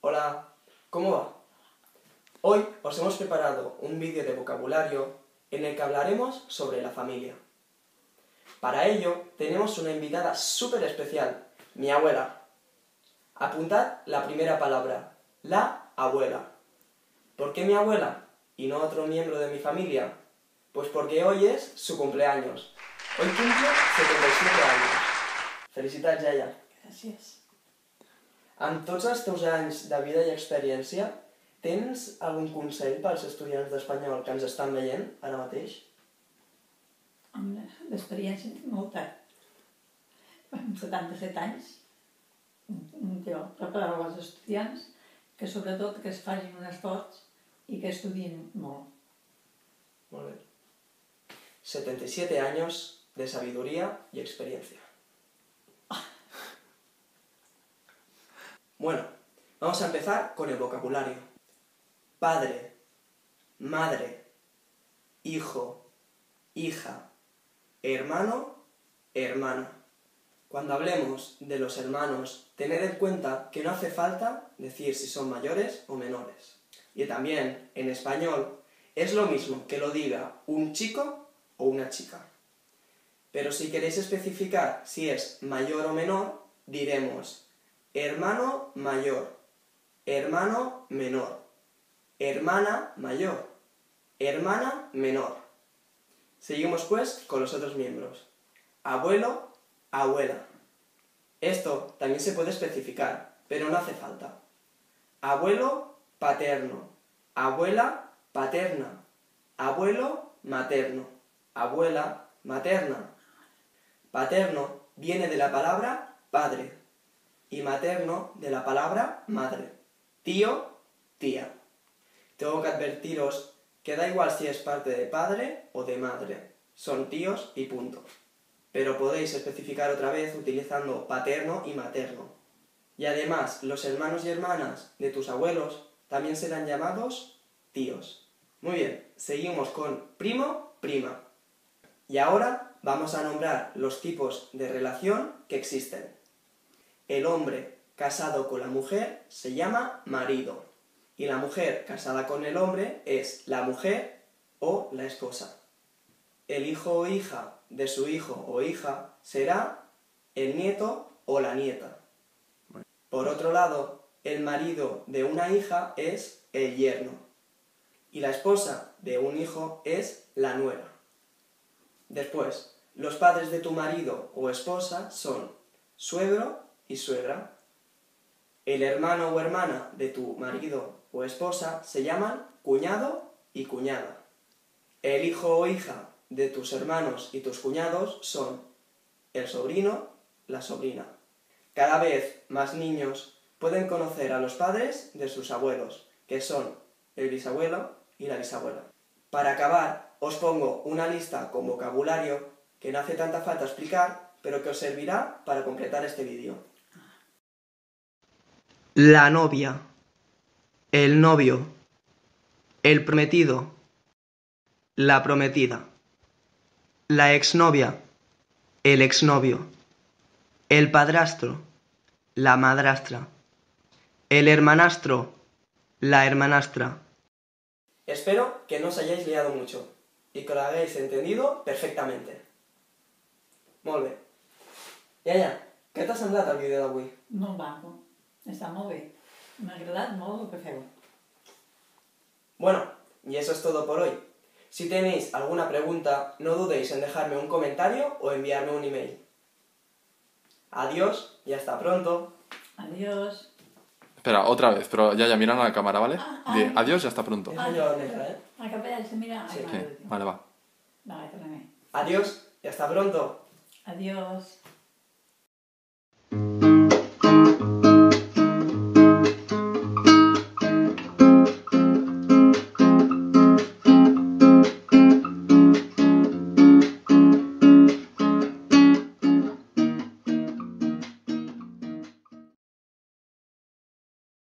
Hola, ¿cómo va? Hoy os hemos preparado un vídeo de vocabulario en el que hablaremos sobre la familia. Para ello tenemos una invitada súper especial, mi abuela. Apuntad la primera palabra, la abuela. ¿Por qué mi abuela y no otro miembro de mi familia? Pues porque hoy es su cumpleaños. Hoy cumple 77 años. Felicitats, Yaya. Gràcies. Amb tots els teus anys de vida i experiència, tens algun consell pels estudiants d'espanyol que ens estan veient ara mateix? L'experiència tinc molta. Amb 77 anys, jo preparava als estudiants que sobretot que es facin un esforç i que estudien molt. Molt bé. 77 años de sabiduría y experiencia. Bueno, vamos a empezar con el vocabulario. Padre, madre, hijo, hija, hermano, hermana. Cuando hablemos de los hermanos, tened en cuenta que no hace falta decir si son mayores o menores. Y también, en español, es lo mismo que lo diga un chico o una chica. Pero si queréis especificar si es mayor o menor, diremos hermano mayor, hermano menor, hermana mayor, hermana menor. Seguimos pues con los otros miembros. Abuelo, abuela. Esto también se puede especificar, pero no hace falta. Abuelo paterno, abuela paterna, abuelo materno, abuela materna. Paterno viene de la palabra padre y materno de la palabra madre. Tío, tía. Tengo que advertiros que da igual si es parte de padre o de madre. Son tíos y punto. Pero podéis especificar otra vez utilizando paterno y materno. Y además, los hermanos y hermanas de tus abuelos también serán llamados tíos. Muy bien, seguimos con primo, prima. Y ahora vamos a nombrar los tipos de relación que existen. El hombre casado con la mujer se llama marido. Y la mujer casada con el hombre es la mujer o la esposa. El hijo o hija de su hijo o hija será el nieto o la nieta. Por otro lado, el marido de una hija es el yerno. Y la esposa de un hijo es la nuera. Después, los padres de tu marido o esposa son suegro y suegra. El hermano o hermana de tu marido o esposa se llaman cuñado y cuñada. El hijo o hija de tus hermanos y tus cuñados son el sobrino, la sobrina. Cada vez más niños pueden conocer a los padres de sus abuelos, que son el bisabuelo y la bisabuela. Para acabar, os pongo una lista con vocabulario que no hace tanta falta explicar, pero que os servirá para completar este vídeo. La novia, el novio, el prometido, la prometida, la exnovia, el exnovio, el padrastro, la madrastra, el hermanastro, la hermanastra. Espero que no os hayáis liado mucho y que lo hayáis entendido perfectamente. Molt bé. Iaia, què t'ha semblat el vídeo d'avui? Molt maco. Està molt bé. M'ha agradat molt el que feu. Bueno, y eso es todo por hoy. Si tenéis alguna pregunta, no dudéis en dejarme un comentario o enviarme un email. Adiós y hasta pronto. Adiós. Espera, otra vez, pero ya miran a la cámara, ¿vale? Di adiós y hasta pronto. Eso yo negra, ¿eh? A capella se mira... Sí. Sí, vale, va. Vale, tornem-hi. Adiós y hasta pronto. Adiós.